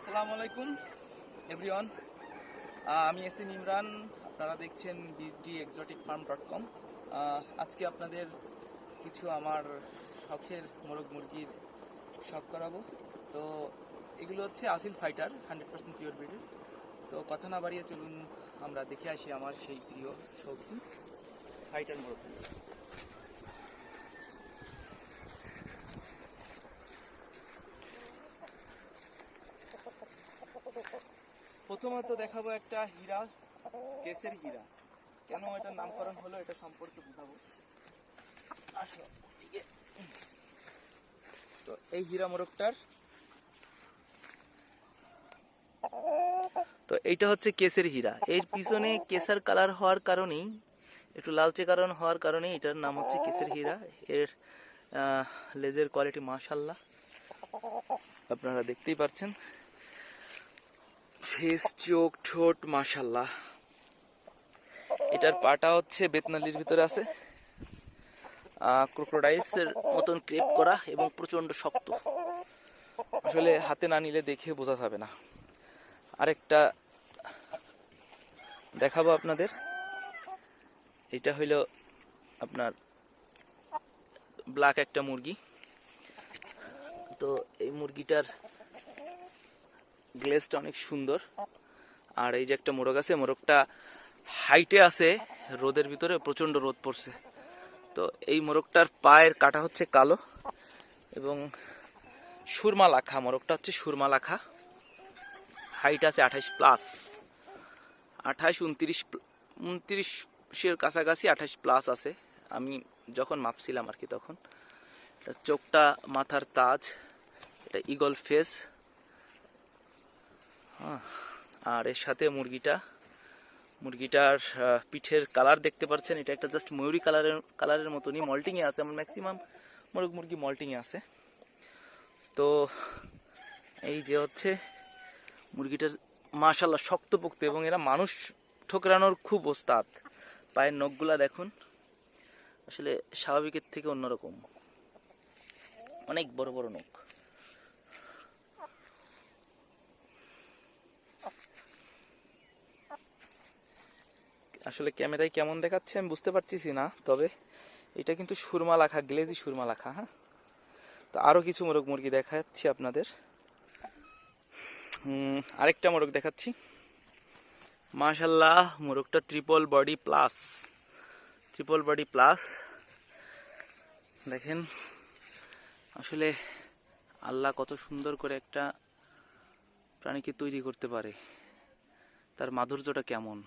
আসসালামু আলাইকুম এভরিওয়ান, আমি এস এম ইমরান। আপনারা দেখছেন bgexoticfarm.com। আজকে আপনাদের কিছু আমার শখের মোরগ মুরগির শখ করাবো। তো এগুলো হচ্ছে আসিল ফাইটার 100% পিওর ব্রিডের। তো কথা না বাড়িয়ে চলুন আমরা দেখে আসি আমার সেই প্রিয় শৌখিন ফাইটার মোরগ। প্রথমত দেখাবো একটা হীরা, কেসের হীরা। কেন এটার নামকরণ হলো এটা সম্পর্কে বুঝাবো। আসো এদিকে। তো এই হীরা মোরগটার, তো এইটা হচ্ছে কেসের হীরা। এর পিছনে কেসার কালার হওয়ার কারণেই, একটু লালচে কারণ হওয়ার কারণেই এটার নাম হচ্ছে কেসের হীরা। এর লেজের কোয়ালিটি মাশাআল্লাহ আপনারা দেখতেই পাচ্ছেন। ফেস, চোখ, ঠোঁট মাশাআল্লাহ। এটার পাটা হচ্ছে বেতনালির ভিতরে আছে, ক্রোকোডাইলসের মতন ক্রেপ করা এবং প্রচন্ড শক্ত। আসলে হাতে না নিলে দেখে বোঝা যাবে না। আরেকটা দেখাবো আপনাদের। এটা হইল আপনার ব্ল্যাক একটা মুরগি। তো এই মুরগিটার গ্লেজটা অনেক সুন্দর। আর এই যে একটা মোরগ আছে, মোরগটা হাইটে আছে, রোদের ভিতরে প্রচন্ড রোদ পড়ছে। তো এই মোরগটার পায়ের কাটা হচ্ছে কালো এবং সুরমা লাখা। মোরগটা হচ্ছে সুরমা লাখা। হাইট আছে 28+, 29-29-29-এর কাছাকাছি, 28+ আছে। আমি যখন মাপছিলাম আর কি তখন। চোখটা মাথার তাজ, এটা ইগল ফেস। আর এর সাথে মুরগিটার পিঠের কালার দেখতে পাচ্ছেন। এটা একটা জাস্ট ময়ূরী কালারের মতনই মল্টিংয়ে আছে। আমার ম্যাক্সিমাম মুরগি মল্টিংয়ে আছে। তো এই যে হচ্ছে মুরগিটার মাশাআল্লাহ শক্তপোক্ত, এবং এরা মানুষ ঠোকরানোর খুব ওস্তাদ। পায়ের নখগুলা দেখুন, আসলে স্বাভাবিকের থেকে অন্যরকম, অনেক বড় বড় নখ। আসলে ক্যামেরায় কেমন দেখাচ্ছে আমি বুঝতে পারতেছি না, তবে এটা কিন্তু সুরমা লাখা, গ্লেজি সুরমা লাখা। হ্যাঁ, তো আরো কিছু মুরগি দেখাচ্ছি আপনাদের। আরেকটা মোরগ দেখাচ্ছি। মাশাআল্লাহ, মোরগটা ট্রিপল বডি প্লাস। দেখেন আসলে আল্লাহ কত সুন্দর করে একটা প্রাণীকে তৈরি করতে পারে, তার মাধুর্যটা কেমন।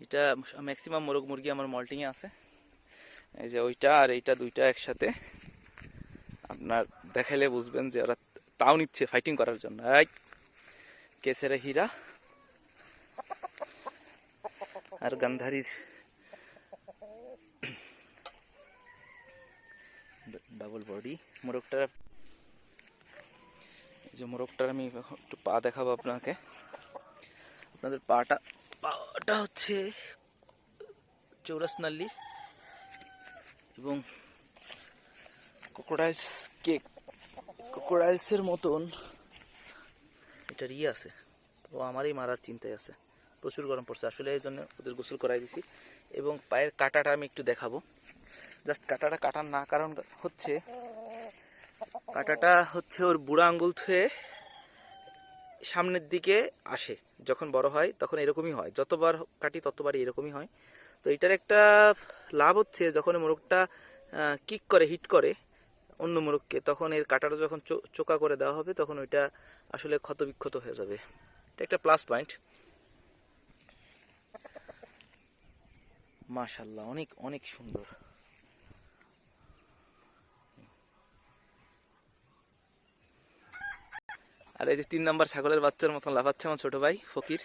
এটা ম্যাক্সিমাম মুরগি আমার মল্টিং এ আছে। এই যে ওইটা আর এইটা দুইটা একসাথে আপনার দেখাইলে বুঝবেন যে ওরা তাও নিচ্ছে ফাইটিং করার জন্য। এই কেসের হীরা আর গান্ধারীর ডাবল বডি মোরগটার। যে মোরগটার আমি একটু পা দেখাবো আপনাদের। পাটা হচ্ছে চৌরাস নাল্লি এবং ক্রোকোডাইলসের মতন এটার আছে। ও আমারই মারার চিন্তায় আছে, প্রচুর গরম পড়ছে আসলে, এই জন্য ওদের গোসল করাই দিছি। এবং পায়ের কাটাটা আমি একটু দেখাবো। জাস্ট কাটাটা কাটার না কারণ হচ্ছে, কাটাটা হচ্ছে ওর বুড়া আঙ্গুল থুয়ে সামনের দিকে আসে। যখন বড় হয় তখন এরকমই হয়, যতবার কাটি ততবারই এরকমই হয়। তো এটার একটা লাভ হচ্ছে, যখন মোরগটা কিক করে, হিট করে অন্য মোরগকে, তখন এর কাটাটা যখন চোকা করে দেওয়া হবে তখন ওইটা আসলে ক্ষতবিক্ষত হয়ে যাবে। এটা একটা প্লাস পয়েন্ট। মাশাআল্লাহ, অনেক অনেক সুন্দর। আর এই যে 3 নাম্বার ছাগলের বাচ্চার মতন লাফাচ্ছে আমার ছোট ভাই ফকির।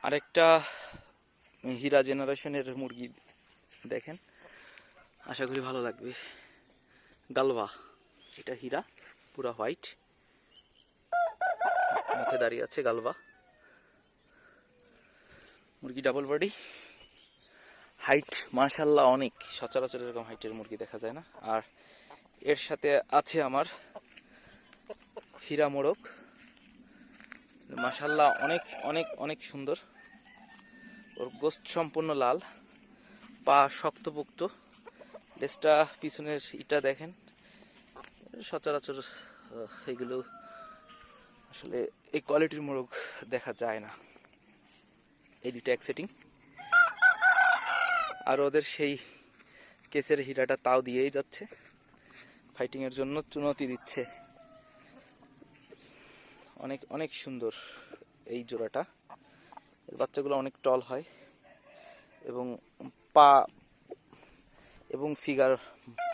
আরেকটা হীরা জেনারেশনের মুরগি দেখেন, আশা করি ভালো লাগবে। গালভা, এটা হীরা, পুরা হোয়াইট, মুখে দাঁড়িয়ে আছে গালভা মুরগি, ডাবল বডি, হাইট মাশাল্লাহ অনেক, সচরাচর এরকম হাইটের মুরগি দেখা যায় না। আর এর সাথে আছে আমার হীরা মোরগ, মাশাল্লাহ অনেক অনেক অনেক সুন্দর। ওর গোস্ত সম্পূর্ণ লাল, পা শক্তপোক্ত, লেজটা পিছনের ইটা দেখেন। সচরাচর এগুলো আসলে এই কোয়ালিটির মোরগ দেখা যায় না। এই দুটো এক সেটিং। আর ওদের সেই কেসের হীরাটা তাও দিয়েই যাচ্ছে, ফাইটিং এর জন্য চুনতি দিচ্ছে। অনেক অনেক সুন্দর এই জোড়াটা। এর বাচ্চাগুলো অনেক টল হয় এবং পা এবং ফিগার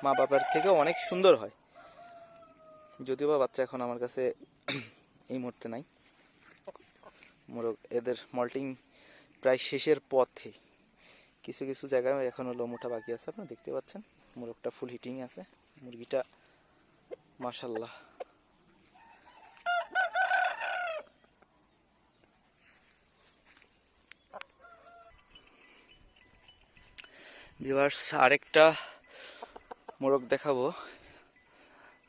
মা বাবার থেকেও অনেক সুন্দর হয়। যদিও বা বাচ্চা এখন আমার কাছে এই মুহূর্তে নাই। মোরগ এদের মল্টিং প্রায় শেষের পথে, কিছু কিছু জায়গায় এখনো লোমোটা বাকি আছে, আপনারা দেখতে পাচ্ছেন। মোরগটা ফুল হিটিং আছে, মুরগিটা মাশাল্লাহ। ভিউয়ার্স, আরেকটা মোরগ দেখাবো,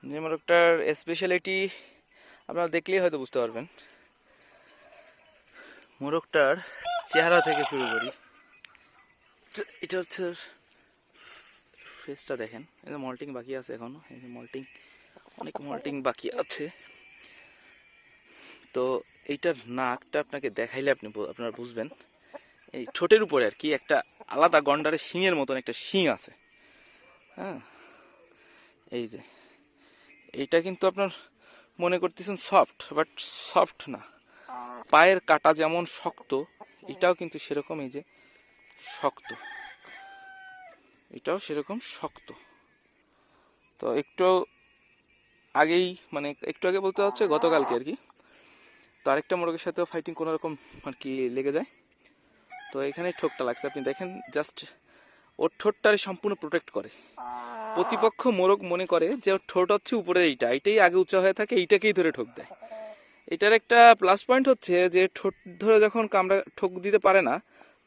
যে মোরগটার স্পেশালিটি আপনারা দেখলেই হয়তো বুঝতে পারবেন। মোরগটার চেহারা থেকে শুরু করি, এটা হচ্ছে ফেসটা দেখেন। এটা মল্টিং বাকি আছে এখনো, মল্টিং অনেক মল্টিং বাকি আছে। তো এইটার নাকটা আপনাকে দেখাইলে আপনারা বুঝবেন। এই ঠোঁটের উপরে আর কি একটা আলাদা গন্ডারের শিংয়ের মতন একটা শিং আছে। হ্যাঁ, এই যে এইটা কিন্তু আপনার মনে করতেছেন সফট, বাট সফট না। পায়ের কাটা যেমন শক্ত, এটাও কিন্তু সেরকম, এই যে শক্ত, এটাও সেরকম শক্ত। তো একটু আগেই, মানে একটু আগে বলতে হচ্ছে গতকালকে আর কি, তো আরেকটা মোরগের সাথেও ফাইটিং কোনো রকম আর কি লেগে যায়। তো এখানে ঠোঁটটা লাগছে, আপনি দেখেন জাস্ট ওর ঠোঁটটারে সম্পূর্ণ প্রোটেক্ট করে। প্রতিপক্ষ মোরগ মনে করে যে ওর ঠোঁট হচ্ছে উপরের এইটাই আগে উঁচা হয়ে থাকে, এইটাকেই ধরে ঠোক দেয়। এটার একটা প্লাস পয়েন্ট হচ্ছে যে ঠোঁট ধরে যখন কামড়া ঠোক দিতে পারে না,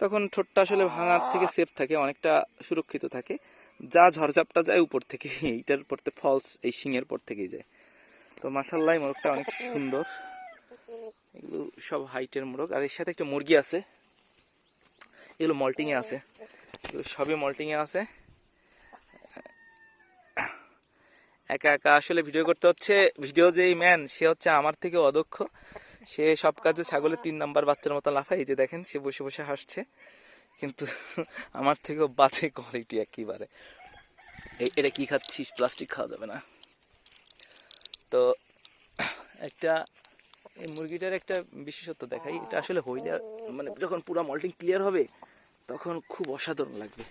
তখন ঠোঁটটা আসলে ভাঙার থেকে সেফ থাকে, অনেকটা সুরক্ষিত থাকে। যা ঝড়ঝাপটা যায় উপর থেকে, এইটার পরতে ফলস এই শিংয়ের পর থেকেই যায়। তো মাশাআল্লাহ মোরগটা অনেক সুন্দর। এগুলো সব হাইটের মোরগ। আর এর সাথে একটা মুরগি আছে, এগুলো মল্টিং এ আছে, এগুলো সবই মল্টিং এ আছে। একা একা আসলে ভিডিও করতে হচ্ছে। ভিডিও যেই ম্যান, সে হচ্ছে আমার থেকে অদক্ষ। সে সব কাজে ছাগলের 3 নাম্বার বাচ্চার মতো লাফায়। এই যে দেখেন, সে বসে বসে হাসছে, কিন্তু আমার থেকেও বাজে কোয়ালিটি একেবারে। এটা কি খাচ্ছিস? প্লাস্টিক খাওয়া যাবে না। তো একটা এই মুরগিটার একটা বিশেষত্ব দেখাই। এটা আসলে হইলে, মানে যখন পুরো মল্টিং ক্লিয়ার হবে তখন খুব অসাধারণ লাগবে।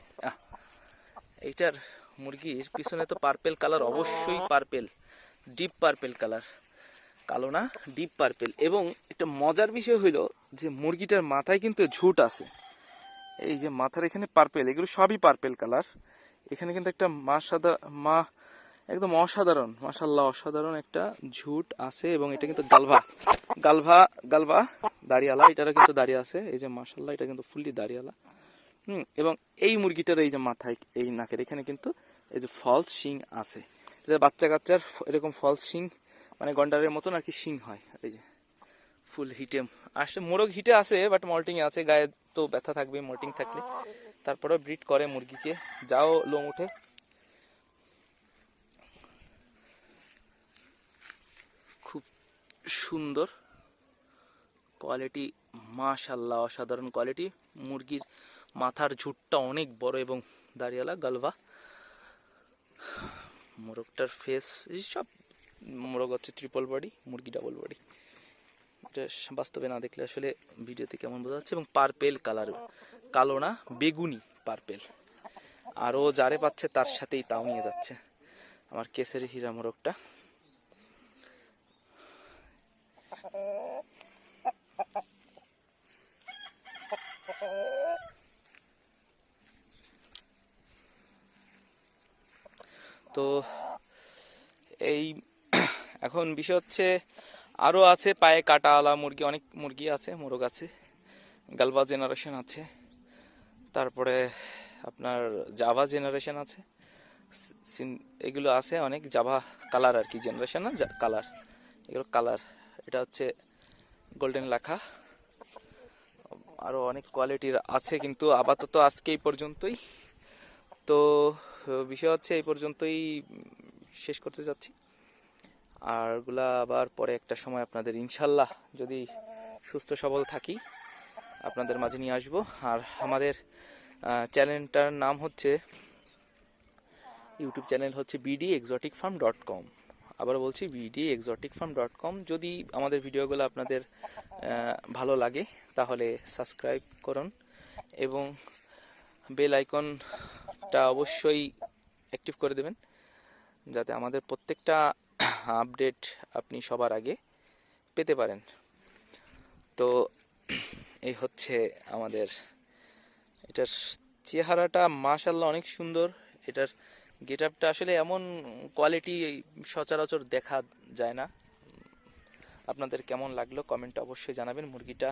এইটার মুরগির পিছনে তো পার্পেল কালার, অবশ্যই পার্পেল, ডিপ পার্পেল কালার, কালো না, ডিপ পার্পেল। এবং একটা মজার বিষয় হইল যে মুরগিটার মাথায় কিন্তু ঝুট আছে। এই যে মাথার এখানে পার্পেল, এগুলো সবই পার্পেল কালার। এখানে কিন্তু একটা একদম অসাধারণ, মাশাআল্লাহ অসাধারণ একটা ঝুট আছে। এবং এটা কিন্তু গালভা দাড়িয়ালা, এটারও কিন্তু দাড়ি আছে। এই যে মাশাআল্লাহ, এটা কিন্তু ফুললি দাড়িয়ালা। এবং এই মুরগিটার এই যে মাথায়, এই নাকের এখানে কিন্তু এই যে ফলস শিং আছে। বাচ্চা কাচ্চার এরকম ফলস শিং, মানে গন্ডারের মতন আর কি শিং হয়। এই যে ফুল হিটে আসলে মোরগ হিটে আছে, বাট মল্টিং আছে। গায়ে তো ব্যথা থাকবে মল্টিং থাকলে, তারপরে ব্রিড করে মুরগিকে, যাও লোম উঠে। খুব সুন্দর কোয়ালিটি, মাশাআল্লাহ অসাধারণ কোয়ালিটি। মুরগির মাথার ঝুটটা অনেক বড় এবং দাড়িয়ালা, গালভা। মোরগটার ফেস, সব মোরগ হচ্ছে ট্রিপল বডি, মুরগি ডাবল বডি। এটা বাস্তবে না দেখলে আসলে ভিডিওতে কেমন বোঝা যাচ্ছে। এবং পার্পেল কালার, কালো না, বেগুনি পার্পেল। আরও যারে পাচ্ছে তার সাথেই তাও নিয়ে যাচ্ছে আমার কেসের হীরা মোরগটা। তো এই এখন বিষয় হচ্ছে, আরও আছে পায়ে কাটাওয়ালা মুরগি, অনেক মুরগি আছে, মোরগ আছে, গালভা জেনারেশন আছে। তারপরে আপনার জাভা জেনারেশন আছে, এগুলো আছে অনেক, জাভা কালার আর কি, জেনারেশন না কালার, এগুলো কালার। এটা হচ্ছে গোল্ডেন লাখা, আরও অনেক কোয়ালিটির আছে, কিন্তু আপাতত আজকে এই পর্যন্তই। তো বিষয় হচ্ছে এই পর্যন্তই শেষ করতে যাচ্ছি, আরগুলা আবার পরে একটা সময় আপনাদের ইনশাল্লাহ যদি সুস্থ সবল থাকি আপনাদের মাঝে নিয়ে আসবো। আর আমাদের চ্যানেলটার নাম হচ্ছে, ইউটিউব চ্যানেল হচ্ছে bdexoticfarm.com। আবার বলছি bdexoticfarm.com। যদি আমাদের ভিডিওগুলো আপনাদের ভালো লাগে তাহলে সাবস্ক্রাইব করুন এবং বেল আইকনটা অবশ্যই অ্যাক্টিভ করে দেবেন, যাতে আমাদের প্রত্যেকটা আপডেট আপনি সবার আগে পেতে পারেন। তো এই হচ্ছে আমাদের, এটার চেহারাটা মাশাআল্লাহ অনেক সুন্দর। এটার গেট আপটা আসলে এমন কোয়ালিটি সচরাচর দেখা যায় না। আপনাদের কেমন লাগলো কমেন্টে অবশ্যই জানাবেন। মুরগিটা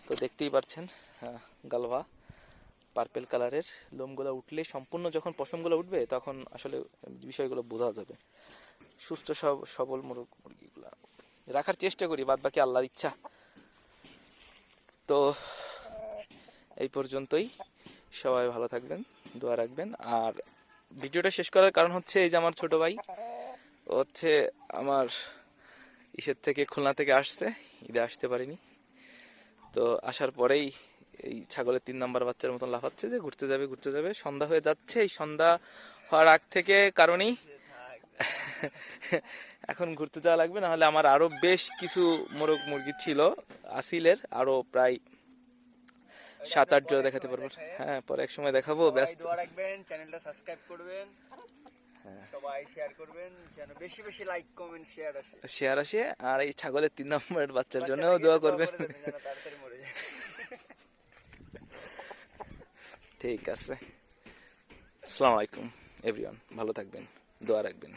তো দেখতেই পাচ্ছেন, গালভা পার্পেল কালারের, লোমগুলো উঠলে সম্পূর্ণ যখন পশমগুলো উঠবে তখন আসলে বিষয়গুলো বোঝা যাবে। সুস্থ সবল মুরগিগুলো রাখার চেষ্টা করি, বাদ বাকি আল্লাহর ইচ্ছা। তো এই পর্যন্তই, সবাই ভালো থাকবেন, দোয়া রাখবেন। আর ভিডিওটা শেষ করার কারণ হচ্ছে এই যে আমার ছোট ভাই হচ্ছে আমার ইসের থেকে, খুলনা থেকে আসছে, ঈদে আসতে পারিনি। তো আসার পরেই এই ছাগলের 3 নাম্বার বাচ্চার মতন লাফাচ্ছে যে ঘুরতে যাবে। সন্ধ্যা হয়ে যাচ্ছে, এই সন্ধ্যা হওয়ার আগ থেকে কারণেই এখন ঘুরতে যাওয়া লাগবে, না হলে আমার আরো বেশ কিছু মোরগ মুরগি ছিল আসিলের, আরো প্রায় 7-8 জোড়া দেখাতে পারবো। হ্যাঁ, পরে এক সময় দেখাবো। ব্যস্ত রাখবেন, চ্যানেলটা সাবস্ক্রাইব করবেন, সবাই শেয়ার করবেন, যেন বেশি বেশি লাইক কমেন্ট শেয়ার আসে। আর এই ছাগলের 3 নম্বরের বাচ্চার জন্যও দোয়া করবেন। তাড়াতাড়ি মরে যায়। ঠিক আছে, আসসালামু আলাইকুম এভরিওয়ান, ভালো থাকবেন, দোয়া রাখবেন।